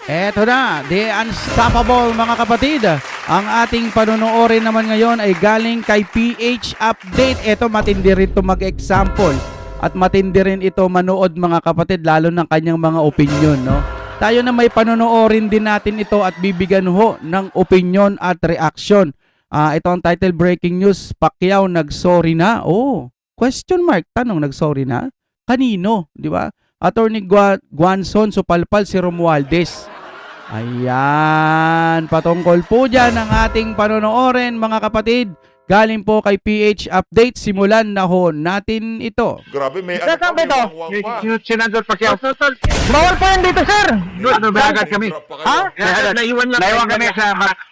Eto na, The Unstoppable mga kapatid. Ang ating panonoorin naman ngayon ay galing kay PH Update. Eto, matindi rin ito mag-example. At matindi rin ito manood mga kapatid, lalo ng kanyang mga opinion, no? Tayo na may panonoorin din natin ito at bibigyan ho ng opinion at reaction. Ito ang title, Breaking News, Pacquiao nag-sorry na. Oh, question mark, tanong, nag-sorry na? Kanino, di ba? Attorney Guanzon Supalpal si Romualdez. Ayan, patungkol po dyan ang ating panonoorin mga kapatid. Galing po kay PH Update, simulan na ho natin ito. Grabe, may Sir, ano pa, sabi may to? wangwang pa. Yung Senador Pacquiao. Bawal po yan dito, sir. Nagagad kami. Drop pa kayo. Ha? Naiwan lang. Naiwan kami sa...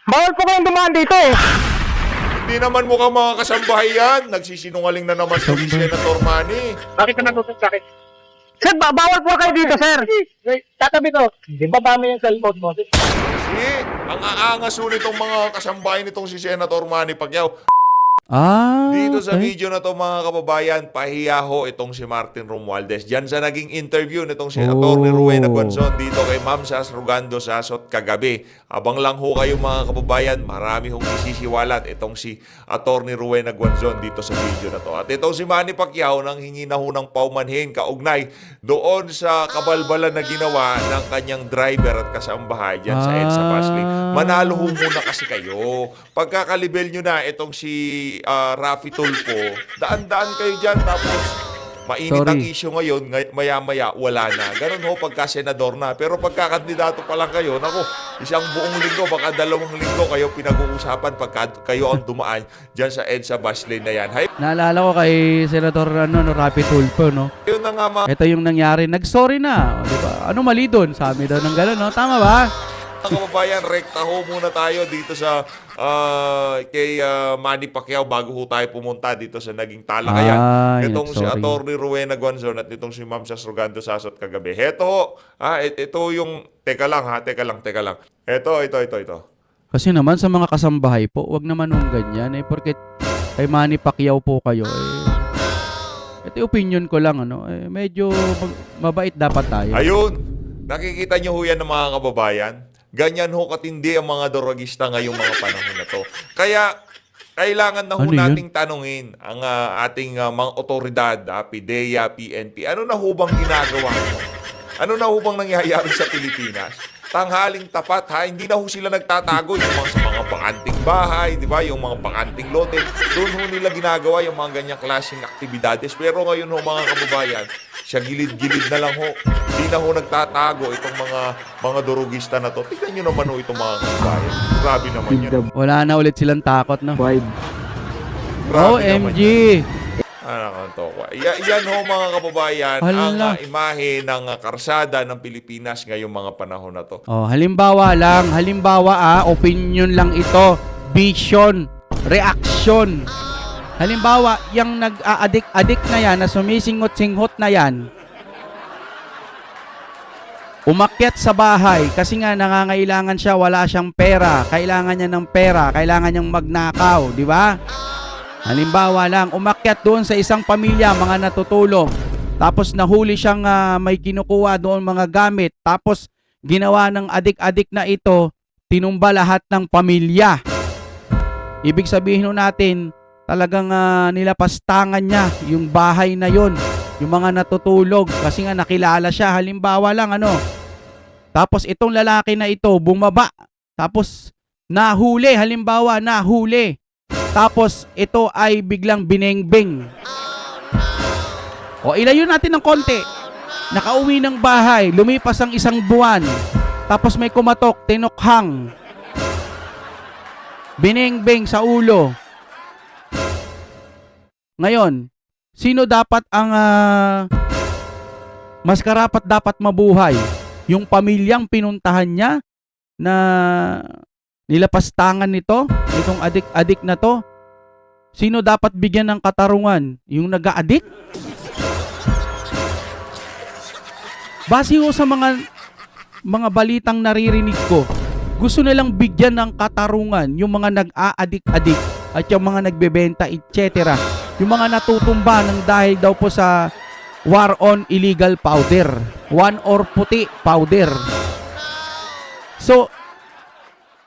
Bawal po kayong dumaan dito eh. Hindi naman mukhang mga kasambahay yan. Nagsisinungaling na naman si Senator Manny. Bakit ka natutok sa akin? Sir, bawal po kayo dito, sir. Tatabi to. Di ba dami yung cellphone mo? Kasi, ang aangas ho nitong mga kasambahay nitong si Senator Manny Pacquiao. Dito sa Okay. video na to mga kababayan, pahiya ho itong si Martin Romualdez. Diyan sa naging interview nitong si Atty. Rowena Guanzon dito kay Ma'am Sas Rogando Sasot kagabi. Abang lang ho kayo mga kababayan, marami hong isisiwalat itong si Atty. Rowena Guanzon dito sa video na to. At itong si Manny Pacquiao nang hingi na ho ng paumanhin kaugnay doon sa kabalbalan na ginawa ng kanyang driver at kasambahay dyan sa EDSA Paslig. Manalo ho muna kasi kayo. Pagkakalibel nyo na itong si Rafi Tulfo, daan-daan kayo dyan tapos mainit ang Sorry. issue ngayon, maya-maya wala na. Ganun ho pagka senador na. Pero pagkakandidato pa lang kayo, naku, isang buong linggo, baka 2 linggo kayo pinag-uusapan pagka kayo ang dumaan dyan sa EDSA bus lane na yan. Hay, Naalala ko kay Senator Rapi Tulfo, no? yun na nga mga Ito yung nangyari, nag-sorry na, di ba? Ano mali doon? Sabi daw ng gano'n, no? Tama ba? kababayan, rekta ho muna tayo dito sa kay Manny Pacquiao bago ho tayo pumunta dito sa naging talakayan. Ay, Itong si sorry. Atty. Rowena Guanzon at itong si Ma'am Sas Rogando Sasot kagabi. Heto ho, ito yung, teka lang. Ito. Kasi naman sa mga kasambahay po, wag naman nung ganyan. Porque kay Manny Pacquiao po kayo, ito yung opinion ko lang, ano? Medyo mabait dapat tayo. Ayun, nakikita niyo ho yan ng mga kababayan. Ganyan ho katindi ang mga dorogista ngayong mga panahon na to. Kaya, kailangan na ho Ano yun? nating tanungin ang ating mga otoridad, PIDEA, PNP. Ano na ho bang ginagawa nyo? Ano na ho bang nangyayari sa Pilipinas? Tanghaling tapat ha, hindi na ho sila nagtatago yung mga sa mga bakanting bahay, di ba? Yung mga bakanting lote. Doon ho nila ginagawa yung mga ganyang klaseng aktibidades. Pero ngayon ho mga kababayan, sa gilid-gilid na lang ho. Hindi na ho nagtatago itong mga durugista na to. Tignan nyo naman ho itong mga kababayan. Grabe naman yan. Wala na ulit silang takot, no? Grabe naman OMG! yan. Yan ho mga kababayan, Hala. ang imahe ng karsada ng Pilipinas ngayong mga panahon na to. Oh, halimbawa, opinion lang ito, vision, reaction. Halimbawa, yung nag-a-addict na yan, na sumisingot-singhot na yan, umakyat sa bahay kasi nga nangangailangan siya, wala siyang pera, kailangan niya ng pera, kailangan niyang magnakaw, di ba? Halimbawa lang, umakyat doon sa isang pamilya, mga natutulong, tapos nahuli siyang may kinukuha doon mga gamit, tapos ginawa ng adik-adik na ito, tinumba lahat ng pamilya. Ibig sabihin nun natin, talagang nilapastangan niya yung bahay na yon, yung mga natutulog, kasi nga nakilala siya. Halimbawa lang, tapos itong lalaki na ito, bumaba, tapos nahuli, tapos ito ay biglang binengbeng. O ilayo natin ng konti. Nakauwi ng bahay, lumipas ang 1 buwan. Tapos may kumatok, tinukhang. Binengbeng sa ulo. Ngayon, sino dapat ang mas karapat dapat mabuhay? Yung pamilyang pinuntahan niya na nilapastangan nito, itong adik-adik na to? Sino dapat bigyan ng katarungan? Yung nag-a-addict? Base ho sa mga balitang naririnig ko, gusto nilang bigyan ng katarungan yung mga nag-a-addict at yung mga nagbebenta, etc. Yung mga natutumba ng dahil daw po sa war on illegal powder. One or puti powder. So,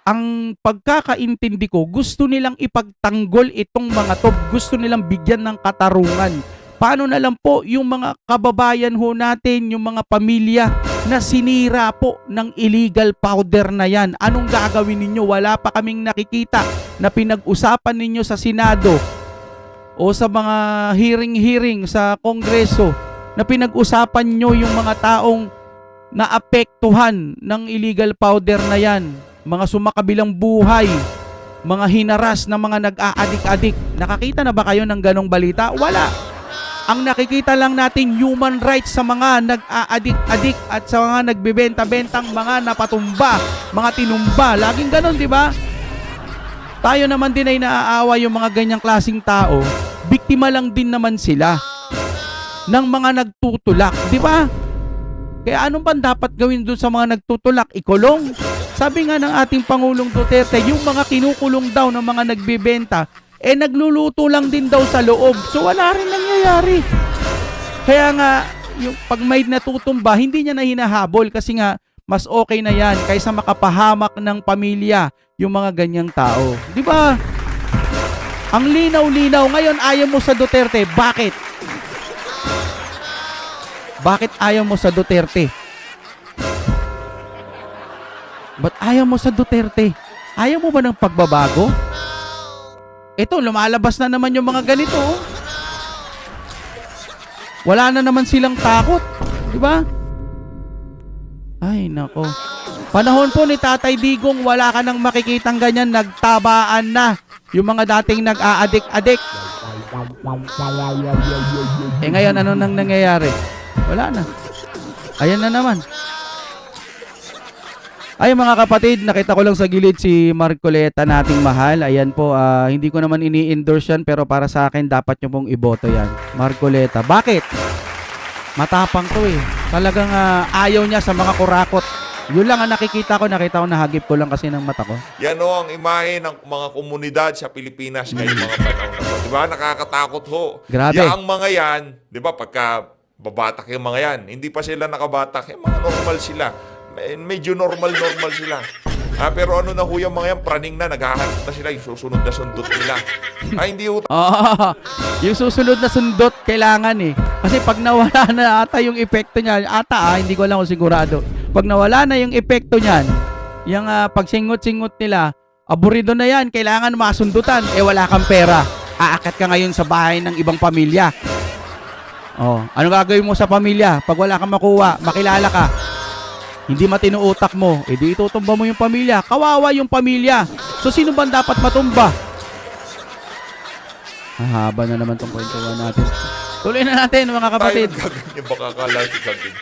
ang pagkakaintindi ko, gusto nilang ipagtanggol itong mga to. Gusto nilang bigyan ng katarungan. Paano na lang po yung mga kababayan ho natin, yung mga pamilya na sinira po ng illegal powder na yan? Anong gagawin ninyo? Wala pa kaming nakikita na pinag-usapan ninyo sa Senado o sa mga hearing sa Kongreso na pinag-usapan nyo yung mga taong naapektuhan ng illegal powder na yan. Mga sumakabilang buhay, mga hinaras na mga nag-aadik-adik. Nakakita na ba kayo ng ganong balita? Wala. Ang nakikita lang natin human rights sa mga nag-aadik-adik at sa mga nagbebenta-bentang mga napatumba, mga tinumba. Laging ganon, di ba? Tayo naman din ay naaawa yung mga ganyang klaseng tao. Biktima lang din naman sila ng mga nagtutulak, di ba? Kaya anong ba dapat gawin doon sa mga nagtutulak? Ikulong? Sabi nga ng ating Pangulong Duterte, yung mga kinukulong daw ng mga nagbebenta, nagluluto lang din daw sa loob. So wala rin nangyayari. Kaya nga, yung pag may natutumba, hindi niya na hinahabol kasi nga, mas okay na yan kaysa makapahamak ng pamilya yung mga ganyang tao. Di ba? Ang linaw-linaw. Ngayon, ayaw mo sa Duterte. Bakit? Bakit ayaw mo sa Duterte? Ba't ayaw mo sa Duterte? Ayaw mo ba ng pagbabago? Ito, lumalabas na naman yung mga ganito. Wala na naman silang takot. Di ba? Ay, nako. Panahon po ni Tatay Digong, wala ka nang makikitang ganyan. Nagtabaan na yung mga dating nag-aadik-adik. Ngayon, ano nang nangyayari? Wala na. Ayan na naman. Ay mga kapatid, nakita ko lang sa gilid si Marcoleta nating mahal. Ayan po, hindi ko naman ini-endorse yan pero para sa akin dapat nyo pong iboto yan. Marcoleta. Bakit? Matapang to eh. Talagang ayaw niya sa mga kurakot. Yun lang ang nakita ko nahagip ko lang kasi ng mata ko. Yan o ang imahe ng mga komunidad sa Pilipinas ngayong mga panahon na to. Diba? Nakakatakot ho. Grabe. Yang mga yan, diba, pagka babatak yung mga yan, hindi pa sila nakabatak, yung mga normal sila. Medyo normal sila. Pero ano na ho yung mga yan, praning na, naghahanap na sila, yung susunod na sundot nila. Hindi ho. Yung susunod na sundot, kailangan eh. Kasi pag nawala na ata yung epekto niya, hindi ko lang kung sigurado. Pag nawala na yung epekto niyan, yung pagsingot-singot nila, aburido na yan, kailangan masundutan. Wala kang pera. Aakat ka ngayon sa bahay ng ibang pamilya. Ano gagawin mo sa pamilya? Pag wala kang makuha, makilala ka. Hindi matino utak mo, di itutumba mo yung pamilya. Kawawa yung pamilya. So, sino ba dapat matumba? Haba na naman tong kwentuhan natin. Tuloy na natin, mga kapatid. Tayo gaganyan, baka kala si Gagin.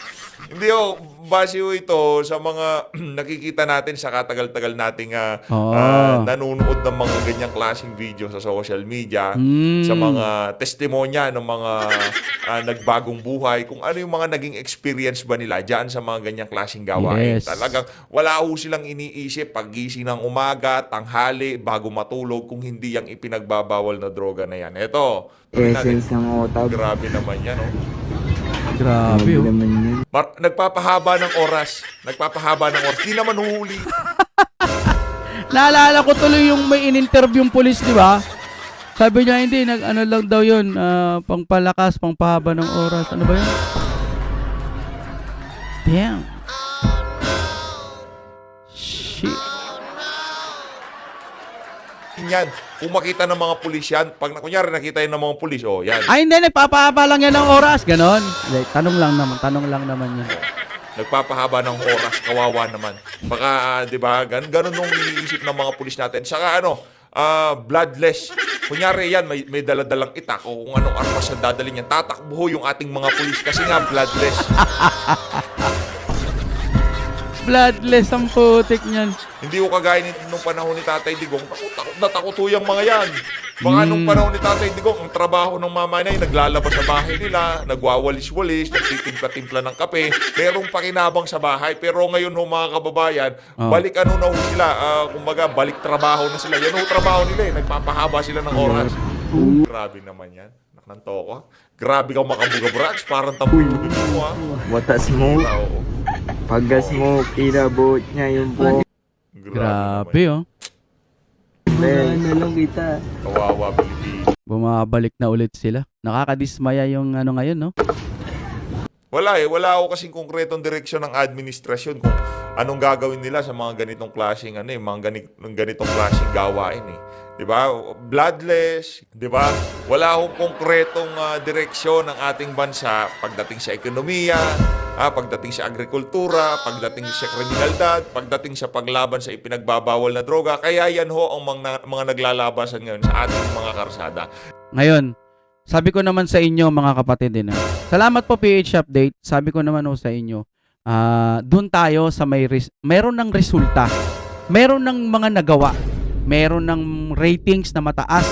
Hindi ho, base ho ito sa mga nakikita natin sa katagal-tagal nating nanonood ng mga ganyang klaseng video sa social media, sa mga testimonya ng mga nagbagong buhay, kung ano yung mga naging experience ba nila dyan sa mga ganyang klaseng gawain. Yes. Talagang wala ho silang iniisip paggising ng umaga, tanghali, bago matulog, kung hindi yung ipinagbabawal na droga na yan. Ito, Essence ng otab. grabe naman yan, oh. Grabe, oh. naman yun. Nagpapahaba ng oras. Di naman huli. Naalala ko tuloy yung may in-interview yung police, di ba? Sabi niya, hindi, ano lang daw yun, pangpalakas, pangpahaba ng oras. Ano ba yun? Damn. Shit. Yan. Kung makita ng mga pulis yan, pag kunyari nakita yun ng mga pulis, yan. Ay, hindi, nagpapahaba lang yan ng oras. Ganon. Tanong lang naman yan. Nagpapahaba ng oras, kawawa naman. Baka, di ba, ganun nung iniisip ng mga pulis natin. Saka bloodless. Kunyari yan, may daladalang itak o kung anong armas na dadalhin yan, tatakbo yung ating mga pulis kasi nga bloodless. Bloodless ang putik niyan. Hindi ko kagaya nung panahon ni Tatay Digong, takot na takot ho yung mga yan. Baka nung panahon ni Tatay Digong, ang trabaho ng mama na yun, naglalabas sa bahay nila, nagwawalis-walis, nagtitimpla-timpla ng kape, merong pakinabang sa bahay. Pero ngayon ho mga kababayan, balik na ho sila, kumbaga balik trabaho na sila. Yan ho trabaho nila nagpapahaba sila ng oras. Grabe naman yan. Naknanto ko. Grabe kang makabuga, Brax. Parang tampo yung bibig mo, What a smoke. Oo. Pagka-smoke, inabot niya yung buhok. Grabe, oh. Ano lang kita. Kawawa Pilipinas. Bumabalik na ulit sila. Nakakadismaya yung ano ngayon, no? Wala ako kasing konkretong direksyon ng administrasyon kung anong gagawin nila sa mga ganitong klaseng ganitong klaseng gawain eh. 'Di ba? Bloodless, 'di ba? Wala akong konkretong direksyon ng ating bansa pagdating sa ekonomiya, pagdating sa agrikultura, pagdating sa kriminalidad, pagdating sa paglaban sa ipinagbabawal na droga. Kaya yan ho ang mga naglalabasan ngayon sa ating mga karsada. Ngayon, sabi ko naman sa inyo mga kapatid din. Salamat po PH Update. Sabi ko naman sa inyo, doon tayo sa meron ng resulta. Meron ng mga nagawa. Meron ng ratings na mataas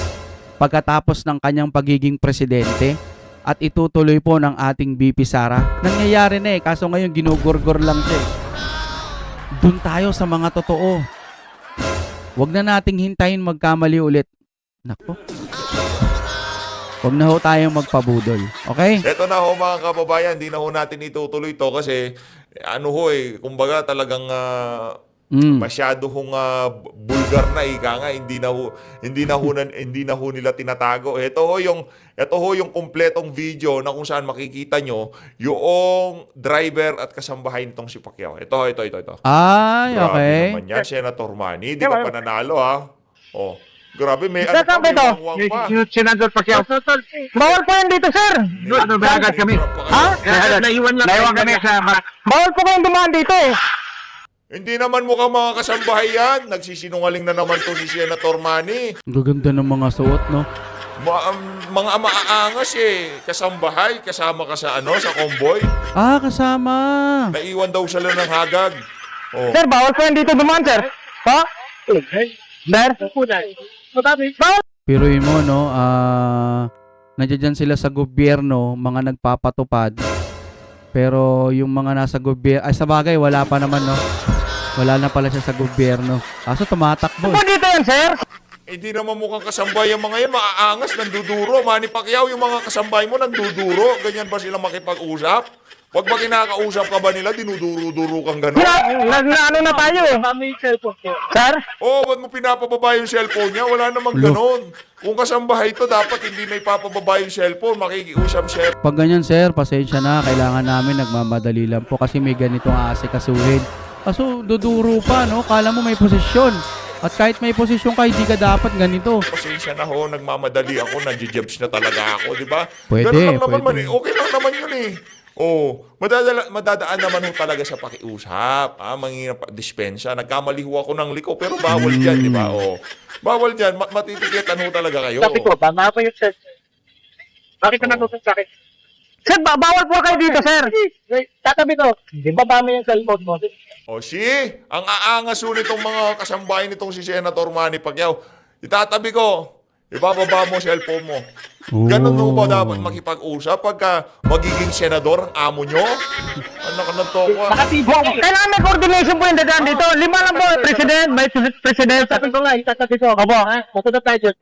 pagkatapos ng kanyang pagiging presidente at itutuloy po ng ating VP Sara. Nangyayari na kaso ngayon ginugurgor lang siya. Doon tayo sa mga totoo. Huwag na nating hintayin magkamali ulit. Nako. Huwag na ho tayong magpabudol. Okay? Ito na ho mga kababayan, hindi na ho natin itutuloy to kasi kumbaga talagang masyado hong bulgar na ika nga, hindi na ho nila tinatago. Ito ho yung kumpletong video na kung saan makikita nyo yung driver at kasambahay nitong si Pacquiao. Ito. Ay, Grabe okay. naman yan, Senator Manny. Hindi ka pa nanalo ha. Oh. Grabe, may Sir, ano pa, may ito? wangwang pa. Yung Senador Pacquiao. Bawal po yan dito, sir. Nagbayagan kami. Ha? Naiwan kami sa... Bawal po kayong dumaan dito eh. Hindi naman mukhang mga kasambahay yan. Nagsisinungaling na naman to si Senator Manny. Ang gaganda ng mga suot, no? Mga maaangas eh. Kasambahay, kasama ka sa convoy. Kasama. Naiwan daw sila ng hagag. Oh. Sir, bawal po yan dito dumaan, sir. Ha? Sir? Bawal. Piruin mo, no? Nandiyan sila sa gobyerno, mga nagpapatupad. Pero yung mga nasa gobyerno, sa bagay, wala pa naman, no? Wala na pala siya sa gobyerno. Kaso tumatakbo. Po dito yan, sir. Hindi naman mukhang kasambay ang mga yan. Maaangas, nanduduro. Manny Pacquiao, yung mga kasambay mo nanduduro. Ganyan ba sila makipag-usap? Pag ba kinakausap ka ba nila, dinuduro-duro kang gano'n? Ano na tayo eh. Sir? Ba't mo pinapababa yung cellphone niya? Wala namang gano'n. Kung kasambahay to, dapat hindi na ipapababa yung cellphone. Makikiusap siya. Pag ganyan, sir, pasensya na. Kailangan namin nagmamadali lang po kasi may ganitong aasikasuhin. Kaso duduro pa, no? Kala mo may posisyon. At kahit may posisyon ka, hindi ka dapat ganito. Pasensya na ho, nagmamadali ako, nandijebs na talaga ako, di ba? Pwede, Ganun lang naman pwede. Okay lang naman yun eh. Madadaan naman ho talaga sa pakiusap. Dispensa. Nagkamali ho ako ng liko, pero bawal dyan, di ba? Bawal dyan. Matitikitan ho talaga kayo. Sabi ko, tama ko yung sir. Bakit ka natutok sa akin? Sir, bawal po kayo dito, sir. Tatabi ko. Di ba dami yung cellphone mo? Ang aangas ho nitong mga kasambahay nitong si Senator Manny Pacquiao. Itatabi ko. Ibababa mo cellphone mo. Ganun ho ba dapat makipag-usap pagka magiging senador ang amo nyo? Ano ka ng toko? Kailangan may coordination po yung dadaan dito. 5 lang po, President, Vice President. Tatabi ko nga, itatabi ko. Opo, masunod tayo, sir.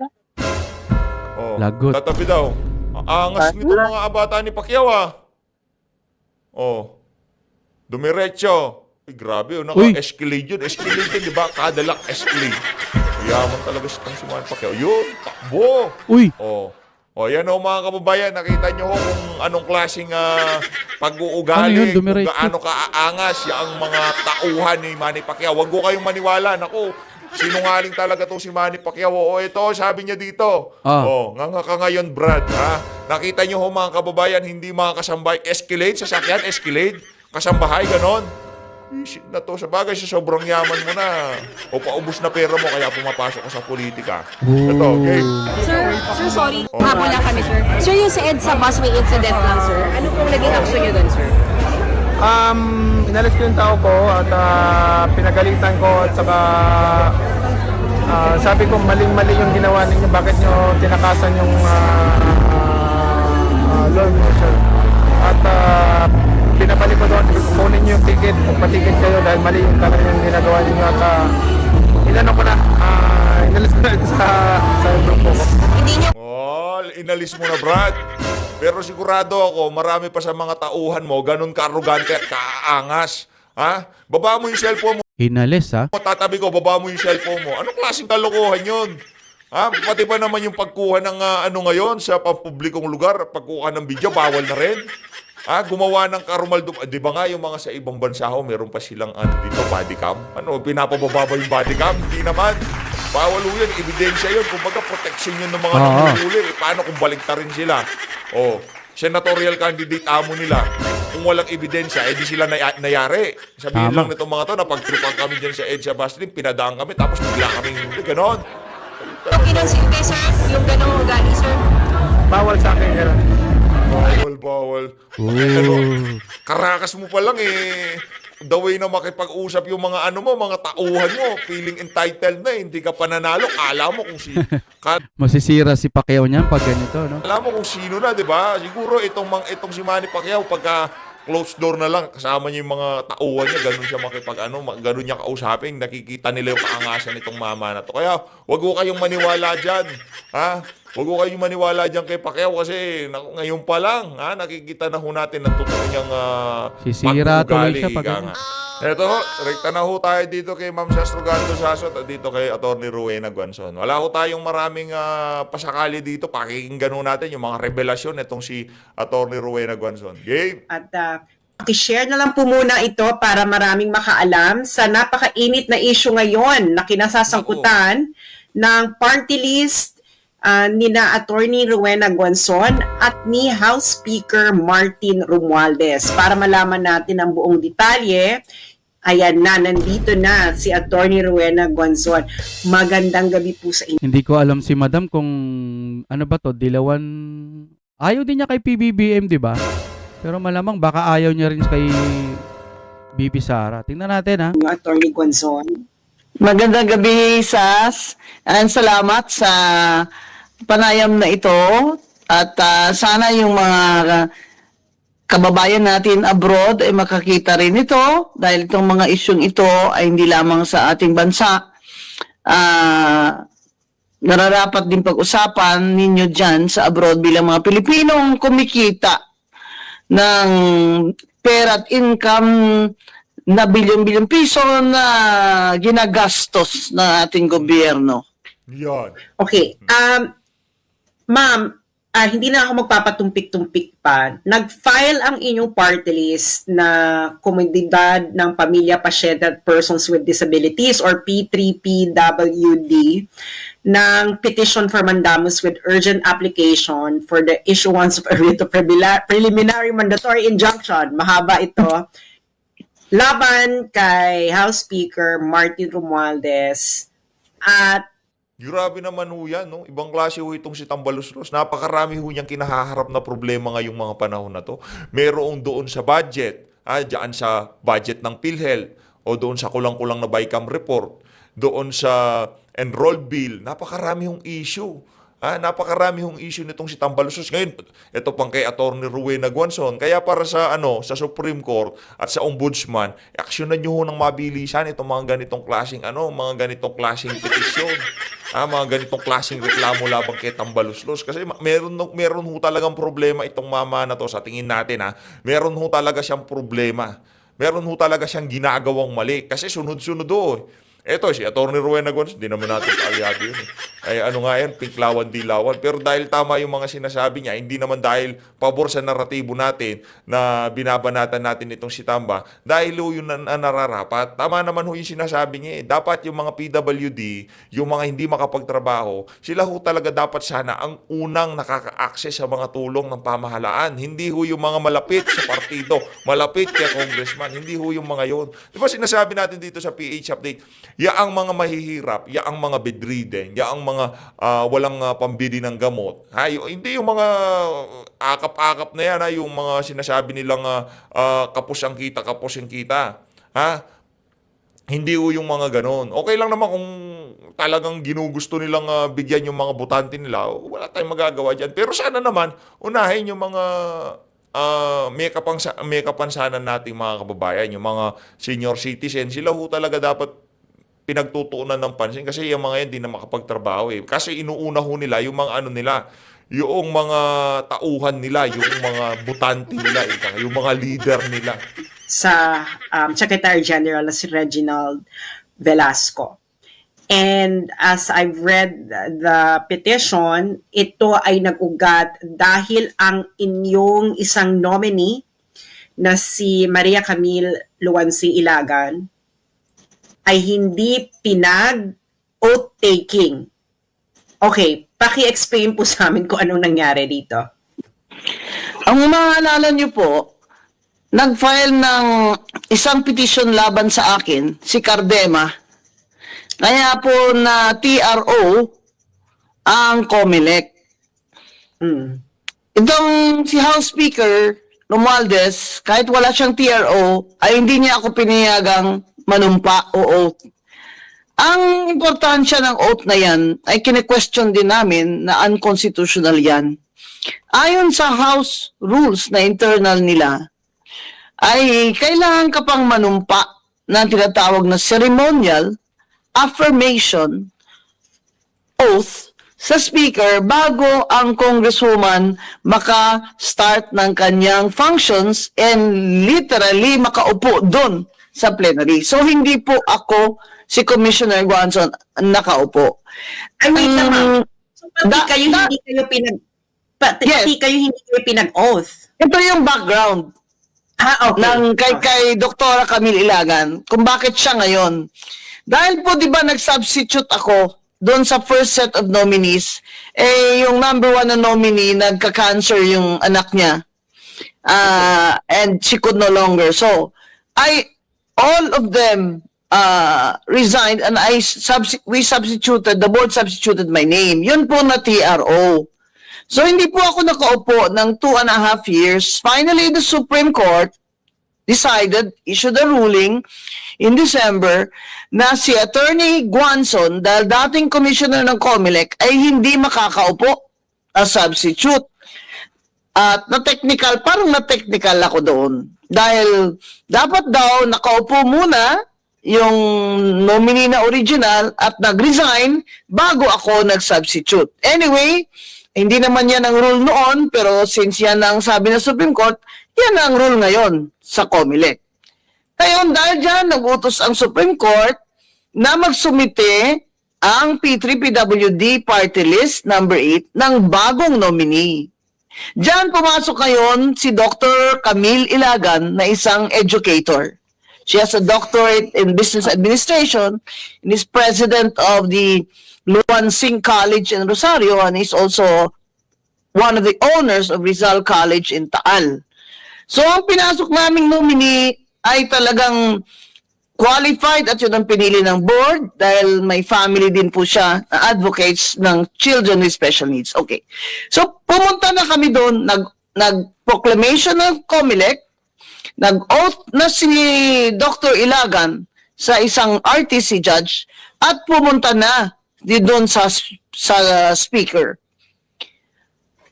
Lagot. Tatabi daw. Ang angas nitong mga abata ni Pacquiao Dumiretso. Ay, grabe, naka-escalade yun. Escalade yun, di ba? Kada lang escalade. Yaman talaga si Manny Pacquiao. Yun, takbo. Uy! Yan mga kababayan. Nakita nyo kung anong klaseng pag-uugali. Ano yun, kung dumiretso? gaano kaaangas yung mga tauhan ni Manny Pacquiao. Huwag ko kayong maniwala. Naku, sinungaling talaga to si Manny Pacquiao. Ito, sabi niya dito. Nga ka ngayon, Brad. Nakita nyo mga kababayan, hindi mga kasambay. Escalade, sasakyan, escalade. Kasambahay, ganon. Shit na to. Sa bagay, sa sobrang yaman mo na. O paubos na pera mo, kaya pumapasok ka sa politika. Ito, okay? Sir, sorry. Habol lang kami, sir. Sir, yung sa EDSA busway incident lang, sir. Ano pong naging action niyo doon, sir? Inalis ko yung tao ko at pinagalitan ko at saka sabi ko maling-mali yung ginawa ninyo. Bakit nyo tinakasan yung loan mo, sir? At pinabalik ko doon, kunin nyo yung ticket, magpatikit kayo dahil mali yung talagang ginagawa ninyo at inalis ko na sa grupo ko. Hindi niyo inalis mo na, Brad. Pero sigurado ako, marami pa sa mga tauhan mo, ganun ka-arrogante at kaangas. Ha? Baba mo yung cellphone mo. Hinalis, ha? Tatabi ko, baba mo yung cellphone mo. Anong klaseng kalokohan yun? Ha? Pati ba naman yung pagkuha ng ano ngayon sa pampublikong lugar, pagkuha ng video, bawal na rin? Ha? Gumawa ng karumaldo. Di ba nga yung mga sa ibang bansa ho, meron pa silang dito, body cam? Ano, pinapababa ba yung body cam? Hindi naman. Bawal ho yun, ebidensya yun. Kumbaga, protection yun ng mga nanguhuli. Paano kung baliktarin sila? Oh, senatorial candidate amo nila. Kung walang ebidensya, di sila nayari. Sabihin lang nitong mga to, napagtripan kami dyan sa EDSA Bustling, pinadaan kami, tapos bigla kaming ganon. Okay lang kay sir, yung ganong ugali, sir. Bawal sa akin yan. Bawal. Ano, karakas mo pa lang the way na makipag-usap yung mga mga tauhan mo, feeling entitled na hindi ka pananalo, kala mo kung Masisira si Pacquiao niyan pag ganito, no? alam mo kung sino na, 'di ba? Siguro itong si Manny Pacquiao pagka closed door na lang, kasama niya yung mga tauhan niya, ganun siya ganun niya kausapin, nakikita nila yung kaangasan nitong mama na to. Kaya, wag ko kayong maniwala diyan, ha? Wag ko kayong maniwala diyan kay Pacquiao kasi ngayon pa lang, ha, nakikita na ho natin ang totoo niyang Sisira tuloy pag-uugali, siya pag ika ganun. nga. Eto ho, rekta na ho tayo dito kay Ma'am Sas Rogando Sasot at dito kay Atty. Rowena Guanzon. Wala ho tayong maraming pasakali dito. Pakikinggan ho natin yung mga revelasyon itong si Atty. Rowena Guanzon. Game! At i-share na lang po muna ito para maraming makaalam sa napakainit na issue ngayon na kinasasangkutan ng party list nina Attorney Rowena Guanzon at ni House Speaker Martin Romualdez. Para malaman natin ang buong detalye, ayan na, nandito na si Attorney Rowena Guanzon. Magandang gabi po sa inyo. Hindi ko alam si Madam kung ano ba to, dilawan. Ayaw din niya kay PBBM, di ba? Pero malamang baka ayaw niya rin kay BP Sara. Tingnan natin, ha? Attorney Guanzon. Magandang gabi, Sas. And salamat sa panayam na ito. At sana yung mga kababayan natin abroad ay makakita rin ito dahil itong mga isyong ito ay hindi lamang sa ating bansa. Nararapat din pag-usapan ninyo dyan sa abroad bilang mga Pilipinong kumikita ng pera at income na bilyon-bilyon piso na ginagastos ng ating gobyerno. Yan. Okay. Ma'am, hindi na ako magpapatumpik-tumpik pa. Nag-file ang inyong party list na Komunidad ng Pamilya Pasyente at Persons with Disabilities or P3PWD ng petition for mandamus with urgent application for the issuance of a writ of preliminary mandatory injunction. Mahaba ito. Laban kay House Speaker Martin Romualdez at Grabe naman ho yan, no? Ibang klase ho itong si Tambaluslos. Napakarami ho niyang kinahaharap na problema ngayong mga panahon na to. Merong doon sa budget, dyan sa budget ng PhilHealth, o doon sa kulang-kulang na BICAM report, doon sa enrolled bill, napakarami hong issue. Napakarami hong issue nitong si Tambaluslos. Ngayon, ito pang kay Atty. Rowena Guanzon. Kaya para sa sa Supreme Court at sa Ombudsman, aksyonan niyo ho ng mabilisan itong mga ganitong klaseng mga ganitong klaseng petisyon. Mga ganitong klaseng reklamo labang kay Tambaluslos. Kasi meron ho talagang problema itong mama na to sa tingin natin. Meron ho talaga siyang problema. Meron ho talaga siyang ginagawang mali. Kasi sunod-sunod ho. Eto, si Atty. Rowena Guanzon, hindi naman natin kaalyado yun. Ay nga yan, pinklawan, dilawan. Pero dahil tama yung mga sinasabi niya, hindi naman dahil pabor sa naratibo natin na binabanatan natin itong si Tamba, dahil ho yun na nararapat. Tama naman ho yung sinasabi niya. Dapat yung mga PWD, yung mga hindi makapagtrabaho, sila ho talaga dapat sana ang unang nakaka-access sa mga tulong ng pamahalaan. Hindi ho yung mga malapit sa partido, malapit kay congressman, hindi ho yung mga yon. Di ba sinasabi natin dito sa PH Update, yaang mga mahihirap, yaang mga bedridden, yaang mga walang pambili ng gamot. Hindi yung mga akap-akap na yan, yung mga sinasabi nilang kapos ang kita. Hindi yung mga ganon. Okay lang naman kung talagang ginugusto nilang bigyan yung mga butante nila, wala tayong magagawa dyan. Pero sana naman, unahin yung mga may kapansanan nating mga kababayan, yung mga senior citizen, sila ho talaga dapat pinagtutuunan ng pansin kasi yung mga yan di na makapagtrabaho. Kasi inuuna ho nila yung mga nila, yung mga tauhan nila, yung mga butante nila, yung mga leader nila. sa Secretary General na si Reginald Velasco. And as I've read the petition, ito ay nag-ugat dahil ang inyong isang nominee na si Maria Camille Luwansing Ilagan ay hindi pinag-oath taking. Okay, paki-explain po sa amin kung anong nangyari dito. Ang maalala niyo po, nag-file ng isang petition laban sa akin, si Cardema. Kaya po na TRO ang COMELEC. Itong si House Speaker Romualdez, kahit wala siyang TRO, ay hindi niya ako pinayagang manumpa o oath. Ang importansya ng oath na yan ay kine-question din namin na unconstitutional yan. Ayon sa House rules na internal nila, ay kailangan ka pang manumpa na tinatawag na ceremonial affirmation oath sa speaker bago ang congresswoman maka-start ng kanyang functions and literally makaupo doon sa plenary. So hindi po ako si Commissioner Guanzon nakaupo. Ay, wait lang, ma'am. So, Yes. hindi kayo pinag-oath. Ito yung background Okay. ng kay Doktora Camille Ilagan kung bakit siya ngayon. Dahil po 'di ba nag-substitute ako doon sa first set of nominees, yung number 1 na nominee nagka-cancer yung anak niya. And she could no longer. So, all of them resigned and the board substituted my name. Yun po na TRO. So, hindi po ako nakaupo ng 2.5 years. Finally, the Supreme Court issued a ruling in December na si Attorney Guanzon, dahil dating commissioner ng COMELEC, ay hindi makakaupo as substitute. At parang na-technical ako doon. Dahil dapat daw nakaupo muna yung nominee na original at nag-resign bago ako nag-substitute. Anyway, hindi naman yan ang rule noon, pero since yan ang sabi ng Supreme Court, yan ang rule ngayon sa COMELEC. Ngayon, dahil dyan, nag-utos ang Supreme Court na magsumite ang P3PWD Party List number 8 ng bagong nominee. Diyan pumasok ngayon si Dr. Camille Ilagan na isang educator. She has a doctorate in business administration and is president of the Luwansing College in Rosario and is also one of the owners of Rizal College in Taal. So ang pinasok naming nominee ay talagang qualified at yun ang pinili ng board dahil may family din po siya na advocates ng children with special needs. Okay. So pumunta na kami doon, nag-proclamation ng COMELEC, nag-oath na si Dr. Ilagan sa isang RTC judge at pumunta na doon sa speaker.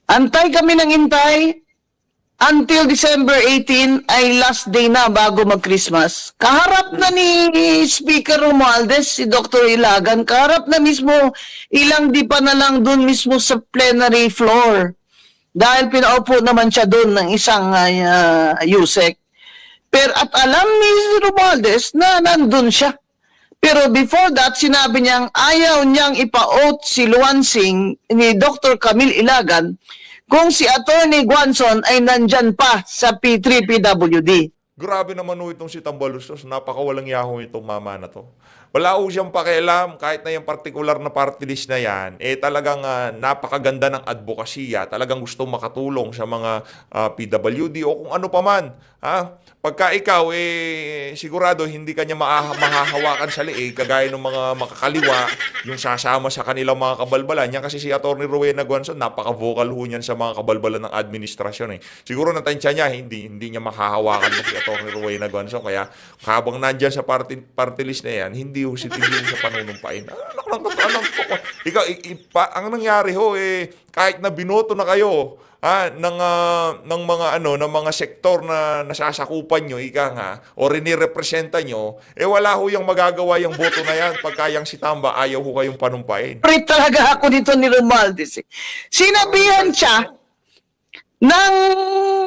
Antay kami ng intay until December 18 ay last day na bago mag-Christmas. Kaharap na ni Speaker Romualdez, si Dr. Ilagan, kaharap na mismo, ilang di pa na lang doon mismo sa plenary floor. Dahil pinaupo naman siya doon ng isang USEC. Pero at alam ni Romualdez na nandun siya. Pero before that, sinabi niyang ayaw niyang ipa-oath si Luwansing ni Dr. Camille Ilagan kung si Attorney Guanzon ay nandyan pa sa P3PWD. Grabe naman ho itong si Tambalustos. Napakawalang yaho itong mama na to. Wala ho siyang pakialam kahit na yung particular na party list na yan. Talagang napakaganda ng advokasya. Talagang gusto makatulong sa mga PWD o kung ano pa man. Pagka ikaw, sigurado hindi kanya mahahawakan sa liig kagaya ng mga makakaliwa, yung sasama sa kanilang mga kabalbalan. Yan kasi si Atty. Rowena Guanzon, napaka-vocal ho niyan sa mga kabalbalan ng administrasyon. Siguro natansya niya, hindi niya mahahawakan si Atty. Rowena Guanzon. Kaya habang nandyan sa party list na yan, hindi ho siya panunumpain. Ang nangyari ho, kahit na binoto na kayo, ng mga sektor na nasasakupan nyo, ika nga, o rinirepresenta nyo, wala ho yung magagawa yung boto na yan pagka yung si Tamba ayaw ho kayong panumpain. Favorite talaga ako dito ni Romualdez. Sinabihan siya nang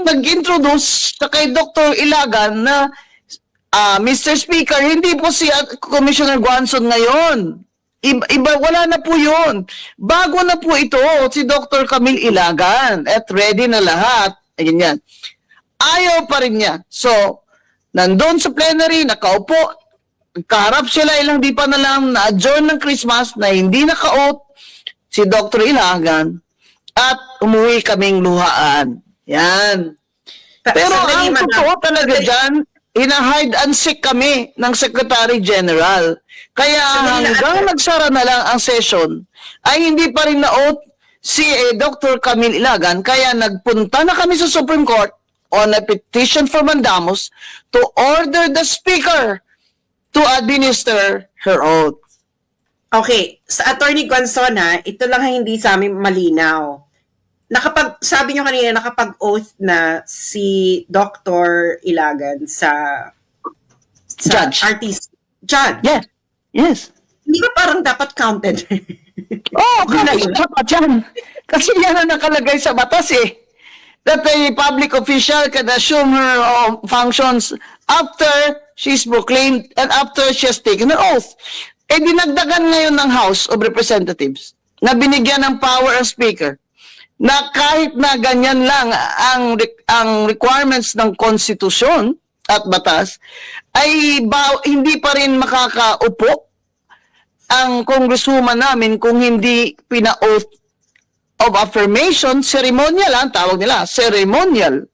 nag-introduce sa kay Dr. Ilagan na Mr. Speaker, hindi po si Commissioner Guanzon ngayon. Iba, wala na po yun. Bago na po ito, si Dr. Camille Ilagan at ready na lahat. Ayun yan. Ayaw pa rin niya. So, nandun sa plenary, nakaupo, kaharap sila, ilang di pa na lang na-adjourn ng Christmas na hindi naka-oath si Dr. Ilagan at umuwi kaming luhaan. Yan. Pero Sandali, ang madam. totoo talaga dyan, hina-hide and seek kami ng Secretary General. Kaya Sandali, hanggang nagsara na lang ang session, ay hindi pa rin na-oath si Dr. Camille Ilagan. Kaya nagpunta na kami sa Supreme Court on a petition for mandamus to order the Speaker to administer her oath. Okay, sa Attorney Guanzon, ito lang ang hindi sa amin malinaw. Sabi nyo kanina, nakapag-oath na si Dr. Ilagan sa Judge. artist. Judge. Yes. Yes. Hindi ba parang dapat counted? Oh, dapat yan. Kasi yan ang nakalagay sa batas eh. That a public official can assume her functions after she's proclaimed and after she has taken her oath. Dinagdagan ngayon ng House of Representatives na binigyan ng power ang Speaker na kahit na ganyan lang ang requirements ng konstitusyon at batas, ay hindi pa rin makakaupo ang congresswoman namin kung hindi pina-oath of affirmation, ceremonial ang tawag nila, ceremonial